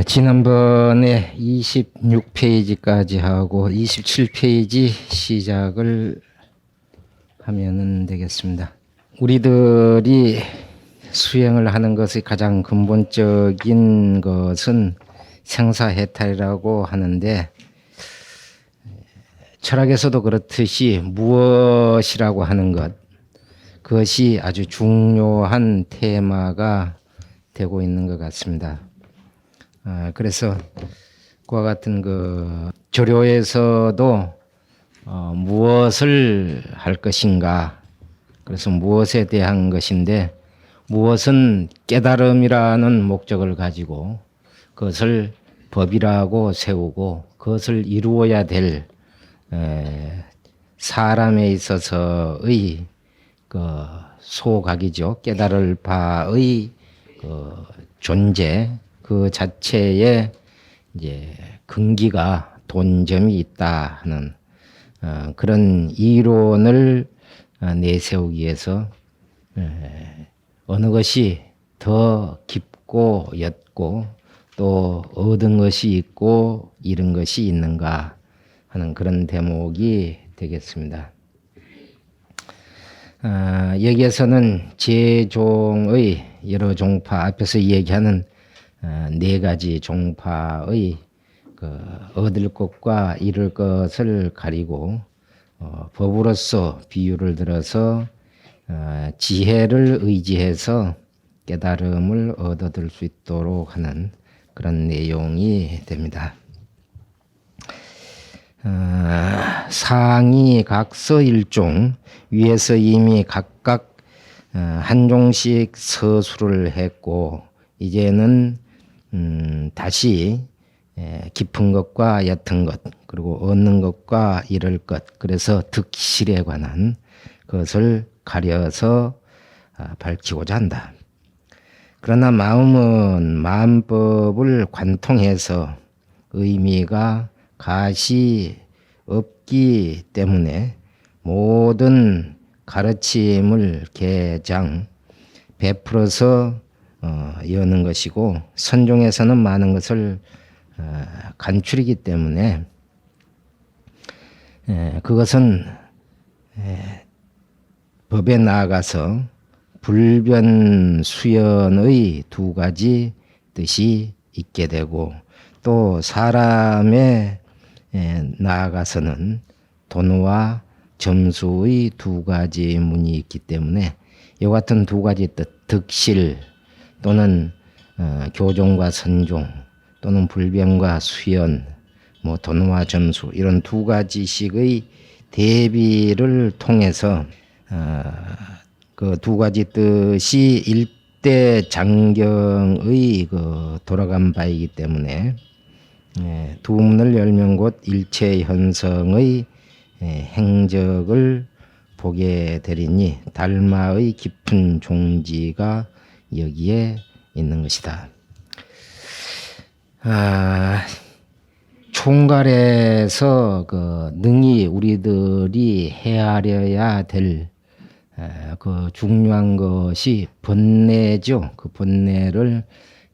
지난번에 26페이지까지 하고 27페이지 시작을 하면 되겠습니다. 우리들이 수행을 하는 것의 가장 근본적인 것은 생사해탈이라고 하는데, 철학에서도 그렇듯이 무엇이라고 하는 것, 그것이 아주 중요한 테마가 되고 있는 것 같습니다. 그래서 그와 같은 조료에서도 무엇을 할 것인가, 그래서 무엇에 대한 것인데, 무엇은 깨달음이라는 목적을 가지고 그것을 법이라고 세우고 그것을 이루어야 될 사람에 있어서의 소각이죠. 깨달을 바의 존재, 그 자체에 이제 근기가 돈점이 있다 하는 그런 이론을 내세우기 위해서 어느 것이 더 깊고 옅고 또 얻은 것이 있고 잃은 것이 있는가 하는 그런 대목이 되겠습니다. 여기에서는 제종의 여러 종파, 앞에서 얘기하는 네 가지 종파의 얻을 것과 잃을 것을 가리고 법으로서 비유를 들어서 지혜를 의지해서 깨달음을 얻어들 수 있도록 하는 그런 내용이 됩니다. 상이 각서 일종, 위에서 이미 각각 한 종씩 서술을 했고, 이제는 다시 깊은 것과 옅은 것, 그리고 얻는 것과 잃을 것, 그래서 득실에 관한 것을 가려서 밝히고자 한다. 그러나 마음은 마음법을 관통해서 의미가 가시 없기 때문에 모든 가르침을 개장, 베풀어서 여는 것이고, 선종에서는 많은 것을 간추리기 때문에 그것은 법에 나아가서 불변수연의 두 가지 뜻이 있게 되고, 또 사람의 나아가서는 돈과 점수의 두 가지 문이 있기 때문에 이와 같은 두 가지 뜻, 득실 또는 교종과 선종 또는 불변과 수연, 돈과 점수, 이런 두 가지씩의 대비를 통해서 그 두 가지 뜻이 일대 장경의 돌아간 바이기 때문에 두 문을 열면 곧 일체 현성의 행적을 보게 되리니 달마의 깊은 종지가 여기에 있는 것이다. 총괄해서 능히 우리들이 헤아려야 될 중요한 것이 번뇌죠. 그 번뇌를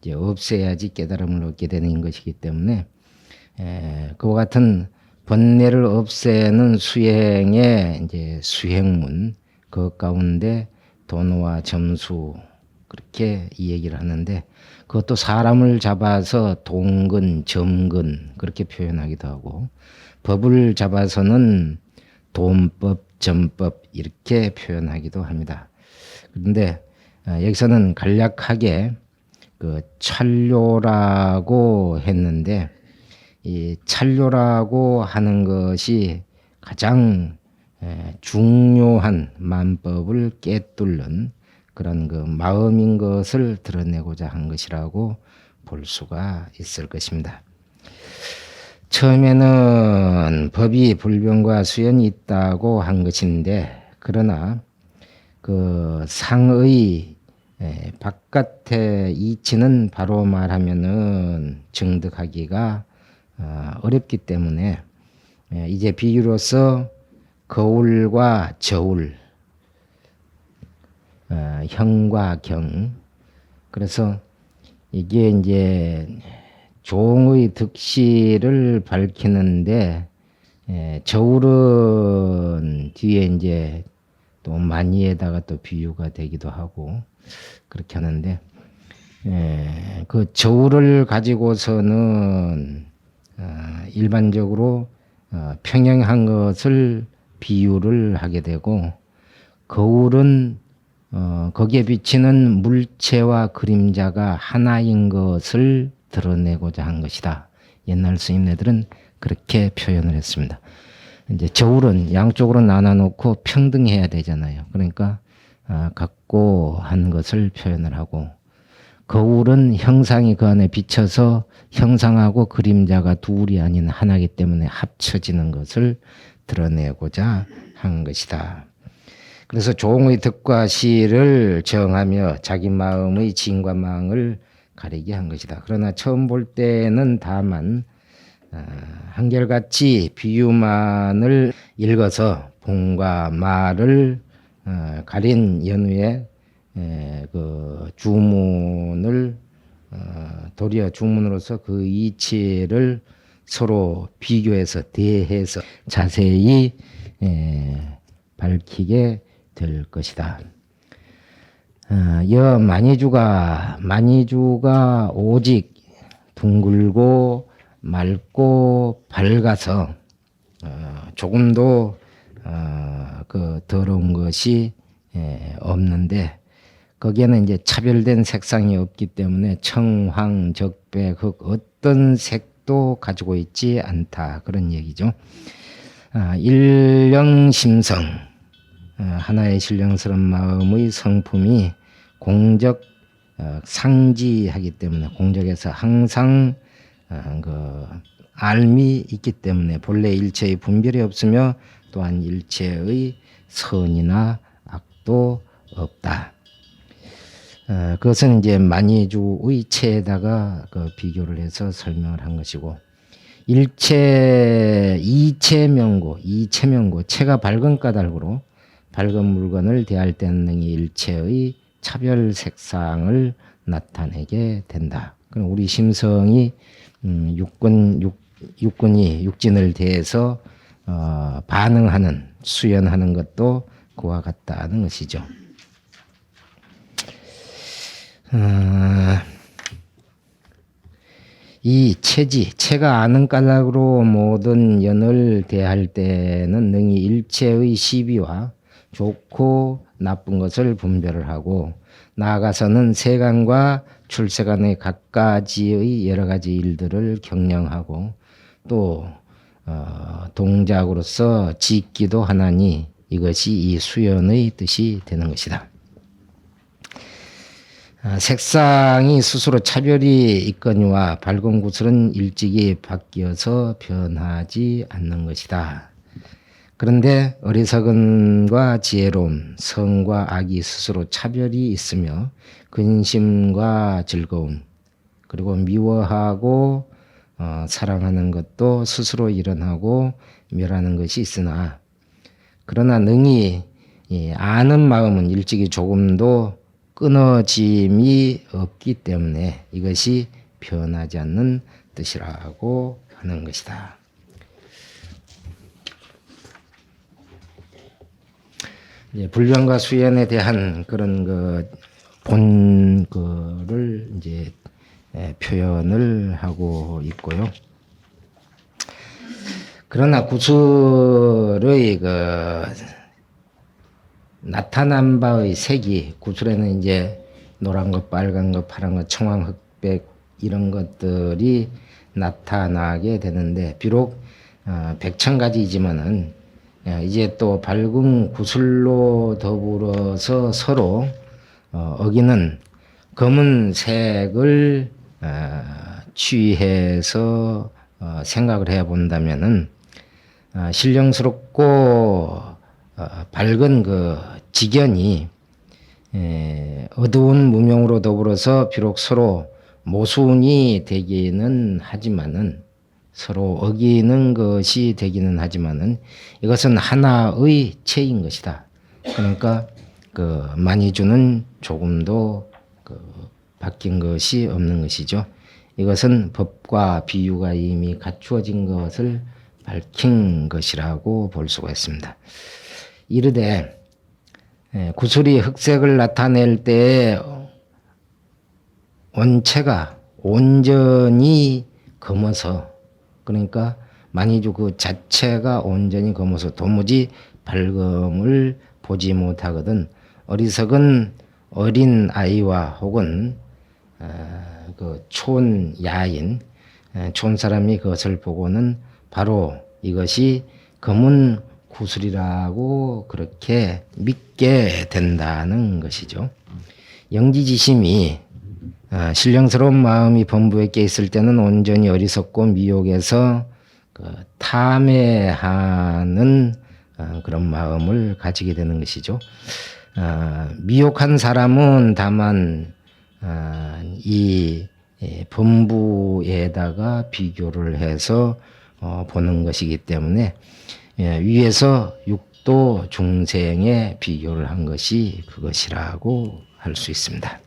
이제 없애야지 깨달음을 얻게 되는 것이기 때문에 그와 같은 번뇌를 없애는 수행의 이제 수행문, 그 가운데 돈과 점수, 그렇게 이 얘기를 하는데, 그것도 사람을 잡아서 동근, 점근 그렇게 표현하기도 하고, 법을 잡아서는 돈법, 점법 이렇게 표현하기도 합니다. 그런데 여기서는 간략하게 찰료라고 했는데, 이 찰료라고 하는 것이 가장 중요한 만법을 꿰뚫는 그런 마음인 것을 드러내고자 한 것이라고 볼 수가 있을 것입니다. 처음에는 법이 불변과 수연이 있다고 한 것인데, 그러나 상의 바깥의 이치는 바로 말하면은 정득하기가 어렵기 때문에 이제 비유로서 거울과 저울, 형과 경, 그래서 이게 이제 종의 득실을 밝히는데 저울은 뒤에 이제 또 많이에다가 또 비유가 되기도 하고 그렇게 하는데 그 저울을 가지고서는 일반적으로 평행한 것을 비유를 하게 되고 거울은 거기에 비치는 물체와 그림자가 하나인 것을 드러내고자 한 것이다. 옛날 스님네들은 그렇게 표현을 했습니다. 이제 저울은 양쪽으로 나눠놓고 평등해야 되잖아요. 그러니까 같고 한 것을 표현을 하고 거울은 형상이 그 안에 비쳐서 형상하고 그림자가 둘이 아닌 하나이기 때문에 합쳐지는 것을 드러내고자 한 것이다. 그래서 종의 득과 실을 정하며 자기 마음의 진과 망을 가리게 한 것이다. 그러나 처음 볼 때는 다만 한결같이 비유만을 읽어서 봉과 마를 가린 연후에 그 주문을 도리어 주문으로서 그 이치를 서로 비교해서 대해서 자세히 밝히게 될 것이다. 여 만이주가 오직 둥글고 맑고 밝아서 조금도 그 더러운 것이 없는데 거기에는 이제 차별된 색상이 없기 때문에 청, 황, 적, 배, 흑 어떤 색도 가지고 있지 않다 그런 얘기죠. 일령심성 하나의 신령스러운 마음의 성품이 공적 상지하기 때문에 공적에서 항상 그 알미 있기 때문에 본래 일체의 분별이 없으며 또한 일체의 선이나 악도 없다. 그것은 이제 만이주의 체에다가 그 비교를 해서 설명을 한 것이고 이체명고 체가 밝은 까닭으로 밝은 물건을 대할 때는 능히 일체의 차별 색상을 나타내게 된다. 그럼 우리 심성이 육진을 대해서 반응하는 수연하는 것도 그와 같다는 것이죠. 이 체가 아는 까닭으로 모든 연을 대할 때는 능히 일체의 시비와 좋고 나쁜 것을 분별을 하고 나아가서는 세간과 출세간의 각가지의 여러 가지 일들을 경영하고 또 동작으로서 짓기도 하나니 이것이 이 수연의 뜻이 되는 것이다. 색상이 스스로 차별이 있거니와 밝은 구슬은 일찍이 바뀌어서 변하지 않는 것이다. 그런데 어리석음과 지혜로움, 성과 악이 스스로 차별이 있으며 근심과 즐거움, 그리고 미워하고 사랑하는 것도 스스로 일어나고 멸하는 것이 있으나 그러나 능히 아는 마음은 일찍이 조금도 끊어짐이 없기 때문에 이것이 변하지 않는 뜻이라고 하는 것이다. 불변과 수연에 대한 그런 본 거를 이제 표현을 하고 있고요. 그러나 구슬의 나타난 바의 색이 구슬에는 이제 노란 것, 빨간 것, 파란 것, 청황, 흑백 이런 것들이 나타나게 되는데 비록 100,000가지이지만은 이제 또 밝은 구슬로 더불어서 서로 어기는 검은색을 취해서 생각을 해 본다면은 신령스럽고 밝은 그 직연이 어두운 무명으로 더불어서 비록 서로 모순이 되기는 하지만은 서로 어기는 것이 되기는 하지만은 이것은 하나의 체인 것이다. 그러니까 만이주는 조금도 바뀐 것이 없는 것이죠. 이것은 법과 비유가 이미 갖추어진 것을 밝힌 것이라고 볼 수가 있습니다. 이르되 구슬이 흑색을 나타낼 때에 원체가 온전히 검어서, 그러니까 만이주 그 자체가 온전히 검어서 도무지 밝음을 보지 못하거든 어리석은 어린 아이와 혹은 그 촌야인 촌사람이 그것을 보고는 바로 이것이 검은 구슬이라고 그렇게 믿게 된다는 것이죠. 영지지심이 신령스러운 마음이 범부에 깨 있을 때는 온전히 어리석고 미혹에서 탐해하는 그런 마음을 가지게 되는 것이죠. 미혹한 사람은 다만 이 범부에다가 비교를 해서 보는 것이기 때문에 위에서 육도 중생에 비교를 한 것이 그것이라고 할 수 있습니다.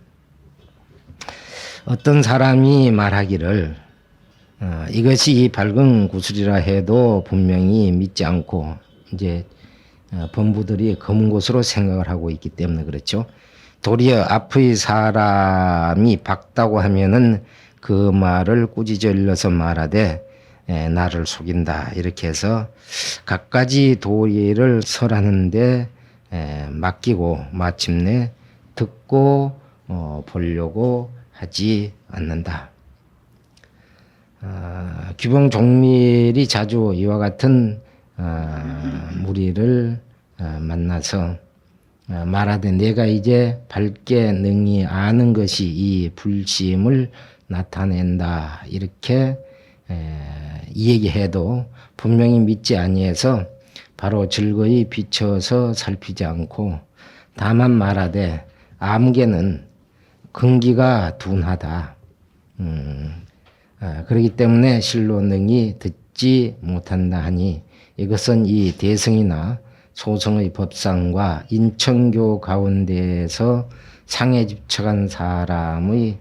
어떤 사람이 말하기를 이것이 밝은 구슬이라 해도 분명히 믿지 않고 이제 범부들이 검은 것으로 생각을 하고 있기 때문에 그렇죠. 도리어 앞의 사람이 밝다고 하면은 그 말을 꾸짖어 일러서 말하되 나를 속인다 이렇게 해서 갖가지 도리를 설하는데 맡기고 마침내 듣고 보려고 하지 않는다. 규봉 종밀이 자주 이와 같은 무리를 만나서 말하되 내가 이제 밝게 능히 아는 것이 이 불심을 나타낸다 이렇게 이야기해도 분명히 믿지 아니해서 바로 즐거이 비춰서 살피지 않고 다만 말하되 암개는 근기가 둔하다. 그렇기 때문에 실로 능히 듣지 못한다 하니 이것은 이 대승이나 소승의 법상과 인천교 가운데에서 상에 집착한 사람의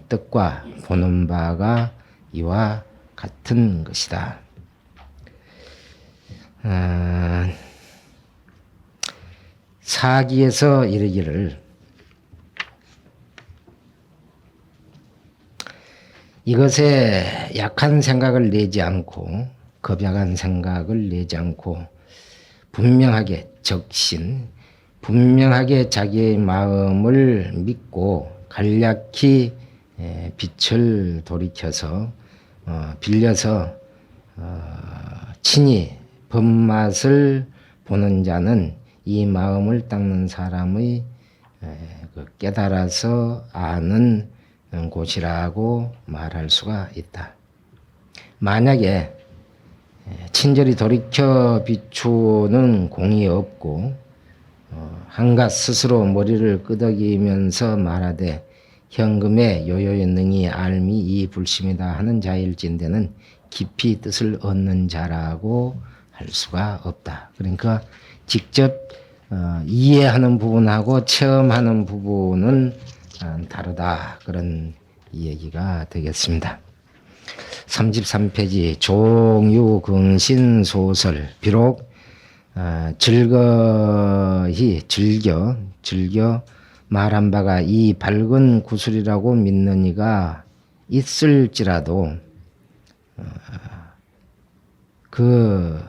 뜻과 보는 바가 이와 같은 것이다. 사기에서 이르기를 이것에 약한 생각을 내지 않고 겁약한 생각을 내지 않고 분명하게 적신, 분명하게 자기의 마음을 믿고 간략히 빛을 돌이켜서 빌려서 친히 법맛을 보는 자는 이 마음을 닦는 사람의 깨달아서 아는 곳이라고 말할 수가 있다. 만약에 친절히 돌이켜 비추는 공이 없고 한갓 스스로 머리를 끄덕이면서 말하되 현금에 요요에 능히 알미 이 불심이다 하는 자일진대는 깊이 뜻을 얻는 자라고 할 수가 없다. 그러니까 직접 이해하는 부분하고 체험하는 부분은 다르다. 그런 얘기가 되겠습니다. 33페이지 종유긍신소설. 비록 즐겨 말한 바가 이 밝은 구슬이라고 믿는 이가 있을지라도 그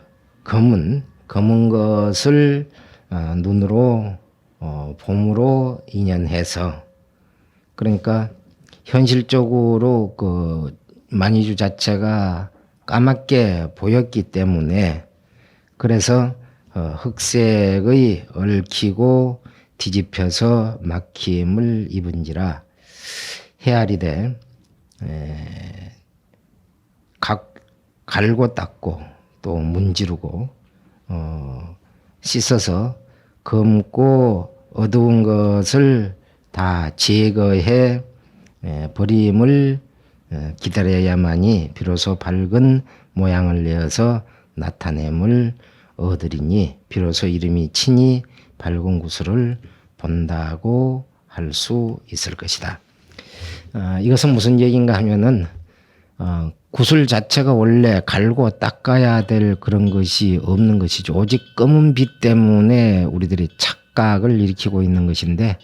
검은 것을 눈으로 봄으로 인연해서, 그러니까 현실적으로 그 만이주 자체가 까맣게 보였기 때문에 그래서 흑색의 얽히고 뒤집혀서 막힘을 입은지라 헤아리되 갈고 닦고 또 문지르고 씻어서 검고 어두운 것을 다 제거해 버림을 기다려야만이 비로소 밝은 모양을 내어서 나타냄을 얻으리니 비로소 이름이 친히 밝은 구슬을 본다고 할 수 있을 것이다. 이것은 무슨 얘기인가 하면은 구슬 자체가 원래 갈고 닦아야 될 그런 것이 없는 것이죠. 오직 검은 빛 때문에 우리들이 착각을 일으키고 있는 것인데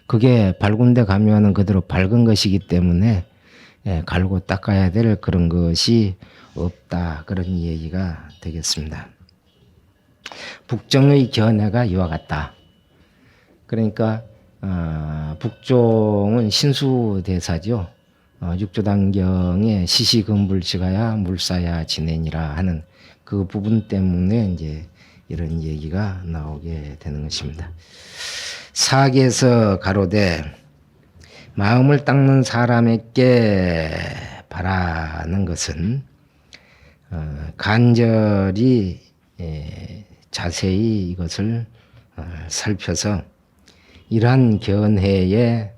그게 밝은 데 가면은 그대로 밝은 것이기 때문에 갈고 닦아야 될 그런 것이 없다. 그런 얘기가 되겠습니다. 북종의 견해가 이와 같다. 그러니까 북종은 신수대사죠. 육조단경에 시시금불치가야 물사야 지내니라 하는 그 부분 때문에 이제 이런 얘기가 나오게 되는 것입니다. 사계에서 가로되 마음을 닦는 사람에게 바라는 것은 간절히 자세히 이것을 살펴서 이러한 견해에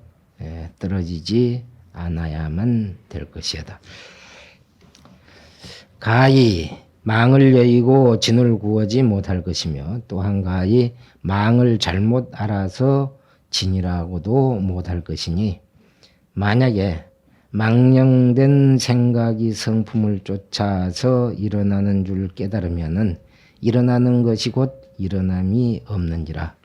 떨어지지 않아야만 될 것이다. 가히 망을 여의고 진을 구하지 못할 것이며 또한 가히 망을 잘못 알아서 진이라고도 못할 것이니 만약에 망령된 생각이 성품을 쫓아서 일어나는 줄 깨달으면은 일어나는 것이 곧 일어남이 없는지라.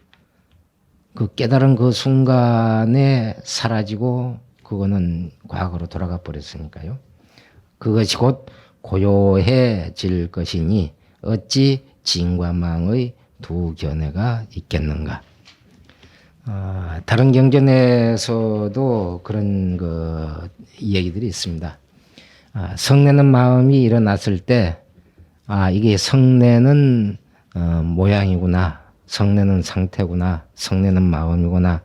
그 깨달은 그 순간에 사라지고 그거는 과거로 돌아가 버렸으니까요. 그것이 곧 고요해질 것이니 어찌 진과 망의 두 견해가 있겠는가. 다른 경전에서도 그런 얘기들이 있습니다. 성내는 마음이 일어났을 때 이게 성내는 모양이구나, 성내는 상태구나, 성내는 마음이구나,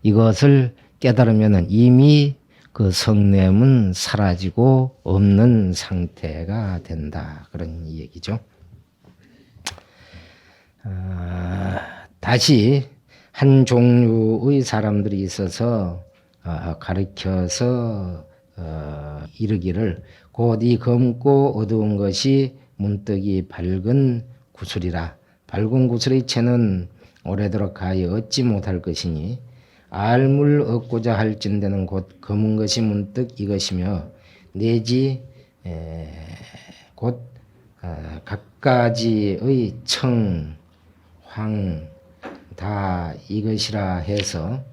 이것을 깨달으면 이미 그 성냄은 사라지고 없는 상태가 된다. 그런 얘기죠. 다시 한 종류의 사람들이 있어서 가르쳐서 이르기를 곧 이 검고 어두운 것이 문득이 밝은 구슬이라. 밝은 구슬의 채는 오래도록 가히 얻지 못할 것이니 알물 얻고자 할진대는 곧 검은 것이 문득 이것이며 내지 곧 각가지의 청, 황, 다 이것이라 해서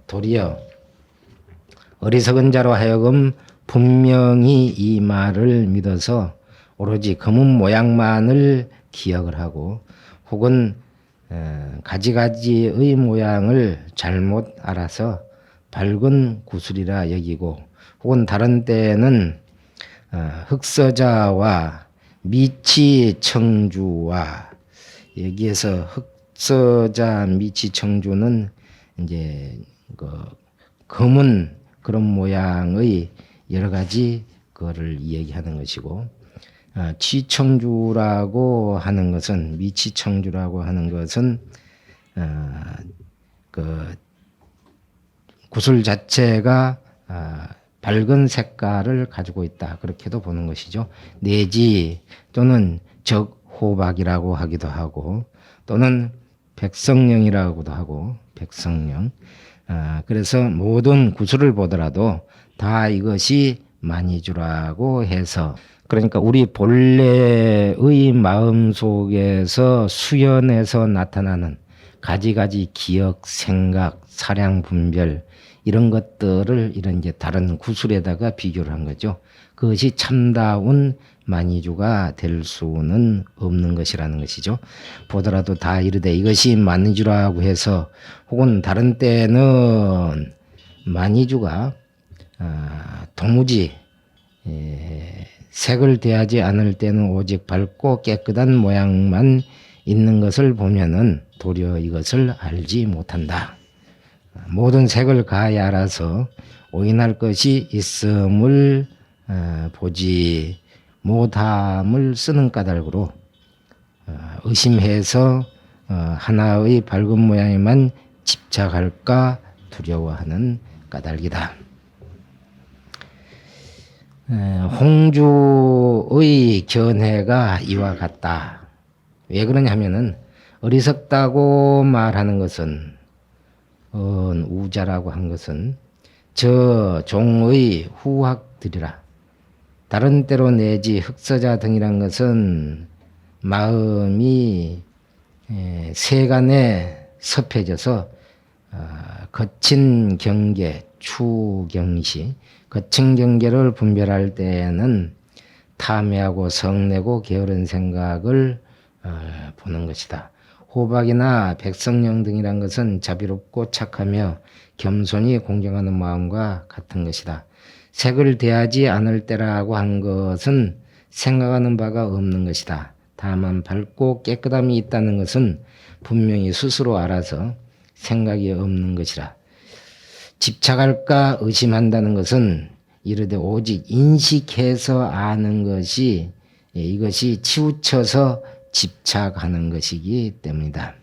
도리어 어리석은 자로 하여금 분명히 이 말을 믿어서 오로지 검은 모양만을 기억을 하고 혹은 가지가지의 모양을 잘못 알아서 밝은 구슬이라 여기고 혹은 다른 때는 흑서자와 미치청주와 여기에서 흑서자 미치청주는 이제 검은 그런 모양의 여러 가지 거를 얘기하는 것이고 치청주라고 하는 것은 미치청주라고 하는 것은 그 구슬 자체가 밝은 색깔을 가지고 있다. 그렇게도 보는 것이죠. 내지 또는 적호박이라고 하기도 하고 또는 백성령이라고도 하고 백성령. 그래서 모든 구슬을 보더라도 다 이것이 만이주라고 해서 그러니까 우리 본래의 마음속에서 수연해서 나타나는 가지가지 기억, 생각, 사량, 분별 이런 것들을 이런 이제 다른 구슬에다가 비교를 한 거죠. 그것이 참다운 만이주가 될 수는 없는 것이라는 것이죠. 보더라도 다 이르되 이것이 만이주라고 해서 혹은 다른 때는 만이주가 도무지 색을 대하지 않을 때는 오직 밝고 깨끗한 모양만 있는 것을 보면은 도리어 이것을 알지 못한다. 모든 색을 가히 알아서 오인할 것이 있음을 보지 못함을 쓰는 까닭으로 의심해서 하나의 밝은 모양에만 집착할까 두려워하는 까닭이다. 홍주의 견해가 이와 같다. 왜 그러냐면은 어리석다고 말하는 것은 우자라고 한 것은 저 종의 후학들이라. 다른 때로 내지 흑서자 등이란 것은 마음이 세간에 섭해져서 거친 경계, 추경시, 거친 경계를 분별할 때에는 탐해하고 성내고 게으른 생각을 보는 것이다. 호박이나 백성령 등이란 것은 자비롭고 착하며 겸손히 공경하는 마음과 같은 것이다. 색을 대하지 않을 때라고 한 것은 생각하는 바가 없는 것이다. 다만 밝고 깨끗함이 있다는 것은 분명히 스스로 알아서 생각이 없는 것이라. 집착할까 의심한다는 것은 이르되 오직 인식해서 아는 것이 이것이 치우쳐서 집착하는 것이기 때문이다.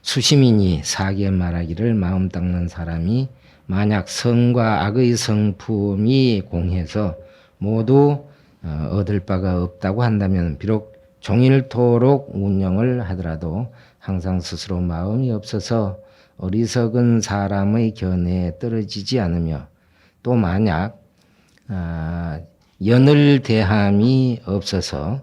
수시민이 사기에 말하기를 마음 닦는 사람이 만약 성과 악의 성품이 공해서 모두 얻을 바가 없다고 한다면 비록 종일토록 운영을 하더라도 항상 스스로 마음이 없어서 어리석은 사람의 견해에 떨어지지 않으며 또 만약 연을 대함이 없어서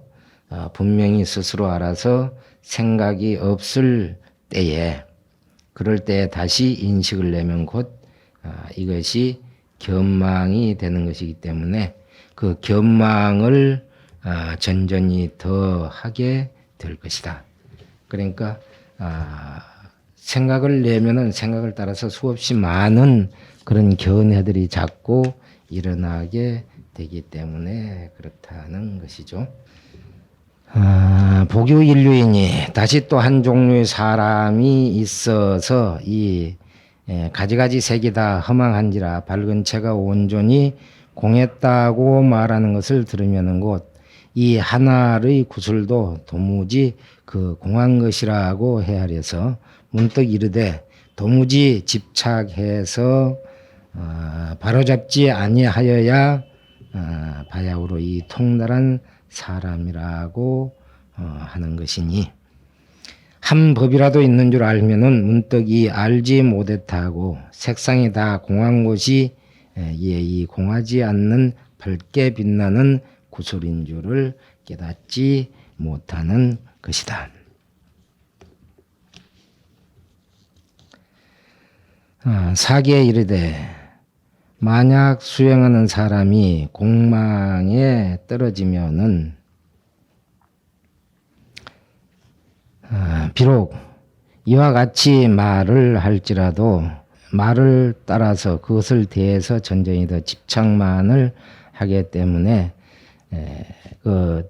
분명히 스스로 알아서 생각이 없을 때에 그럴 때 다시 인식을 내면 곧 이것이 견망이 되는 것이기 때문에 그 견망을 전전히 더 하게 될 것이다. 그러니까 생각을 내면은 생각을 따라서 수없이 많은 그런 견해들이 자꾸 일어나게 되기 때문에 그렇다는 것이죠. 복유 인류인이 다시 또 한 종류의 사람이 있어서 이 가지가지 색이 다 허망한지라 밝은 채가 온전히 공했다고 말하는 것을 들으면은 곧 이 하나의 구슬도 도무지 그 공한 것이라고 헤아려서 문득 이르되 도무지 집착해서 바로잡지 아니하여야 바야흐로 이 통달한 사람이라고 하는 것이니 한 법이라도 있는 줄 알면은 문득 이 알지 못했다고 색상이 다 공한 것이 이 공하지 않는 밝게 빛나는 구슬인 줄을 깨닫지 못하는 것이다. 사기에 이르되 만약 수행하는 사람이 공망에 떨어지면은 비록 이와 같이 말을 할지라도 말을 따라서 그것을 대해서 전전히 더 집착만을 하기 때문에 그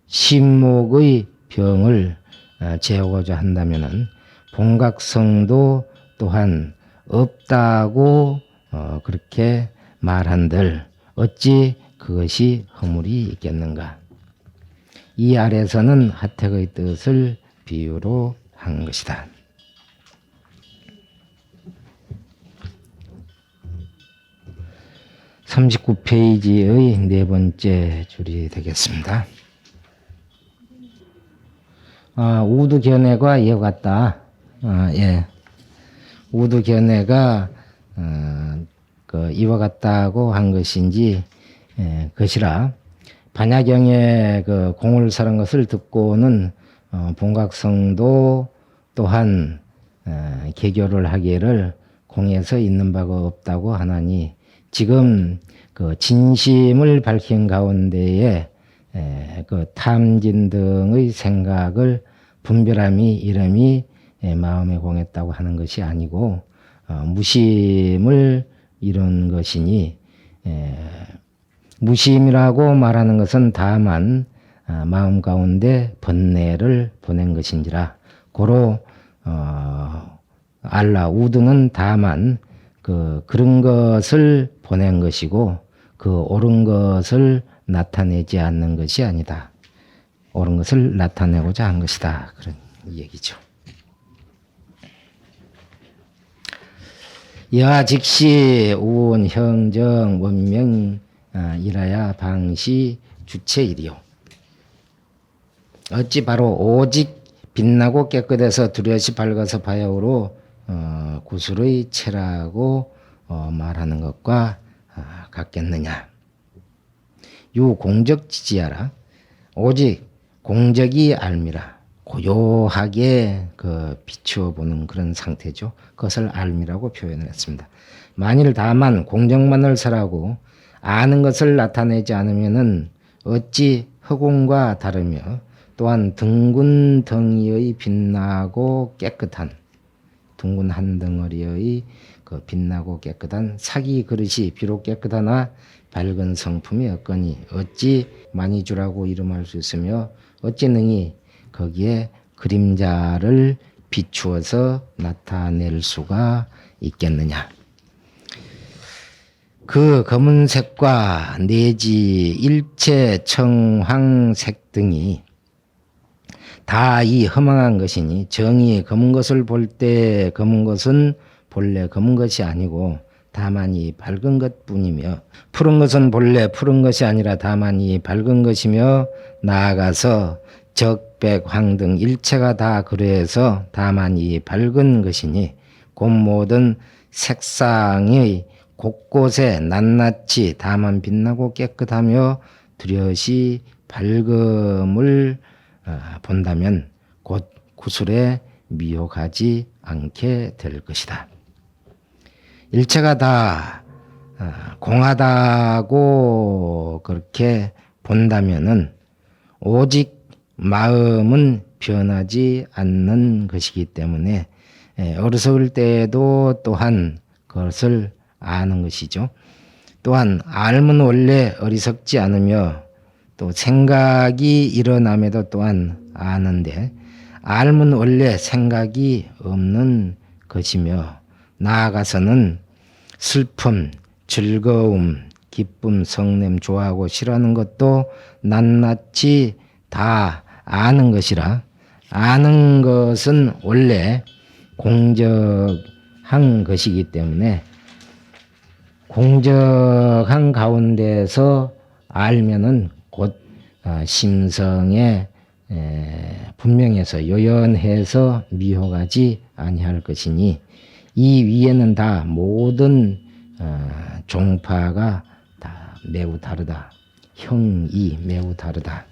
심목의 병을 제하고자 한다면은 본각성도 또한 없다고 그렇게 말한들 어찌 그것이 허물이 있겠는가. 이 아래서는 하택의 뜻을 비유로 한 것이다. 39페이지의 네 번째 줄이 되겠습니다. 우두 견해가 이와 같다. 예. 우두 견해가 이와 같다고 한 것인지 것이라 반야경의 그 공을 설한 것을 듣고는 본각성도 또한 개교를 하기를 공에서 있는 바가 없다고 하나니 지금 그 진심을 밝힌 가운데에 그 탐진 등의 생각을 분별함이 이름이 마음에 공했다고 하는 것이 아니고 무심을 이룬 것이니 무심이라고 말하는 것은 다만 마음 가운데 번뇌를 보낸 것인지라 고로 알라 우드는 다만 그런 것을 보낸 것이고 그 옳은 것을 나타내지 않는 것이 아니다. 옳은 것을 나타내고자 한 것이다. 그런 얘기죠. 여하 즉시 우원 형정 원명 이라야 방시 주체이리요. 어찌 바로 오직 빛나고 깨끗해서 두려시 밝아서 바야흐로 구슬의 체라고 말하는 것과 같겠느냐. 유 공적지지하라. 오직 공적이 알미라. 고요하게 비추어 보는 그런 상태죠. 그것을 알미라고 표현을 했습니다. 만일 다만 공적만을 설하고 아는 것을 나타내지 않으면은 어찌 허공과 다르며 또한 둥근 덩이의 빛나고 깨끗한 둥근 한 덩어리의 빛나고 깨끗한 사기 그릇이 비록 깨끗하나 밝은 성품이 없거니 어찌 만이주라고 이름할 수 있으며 어찌 능히 거기에 그림자를 비추어서 나타낼 수가 있겠느냐. 그 검은색과 내지 일체 청황색 등이 다 이 허망한 것이니 정이 검은 것을 볼 때 검은 것은 본래 검은 것이 아니고 다만 이 밝은 것뿐이며 푸른 것은 본래 푸른 것이 아니라 다만 이 밝은 것이며 나아가서 적, 백, 황 등 일체가 다 그래서 다만 이 밝은 것이니 곧 모든 색상의 곳곳에 낱낱이 다만 빛나고 깨끗하며 뚜렷이 밝음을 본다면 곧 구술에 미혹하지 않게 될 것이다. 일체가 다 공하다고 그렇게 본다면은 오직 마음은 변하지 않는 것이기 때문에 어리석을 때에도 또한 그것을 아는 것이죠. 또한 알면 원래 어리석지 않으며 또 생각이 일어남에도 또한 아는데 알면 원래 생각이 없는 것이며 나아가서는 슬픔, 즐거움, 기쁨, 성냄, 좋아하고 싫어하는 것도 낱낱이 다 아는 것이라 아는 것은 원래 공적한 것이기 때문에 공적한 가운데서 알면은 곧 심성에 분명해서 요연해서 미혹하지 아니할 것이니 이 위에는 다 모든 종파가 다 매우 다르다. 형이 매우 다르다.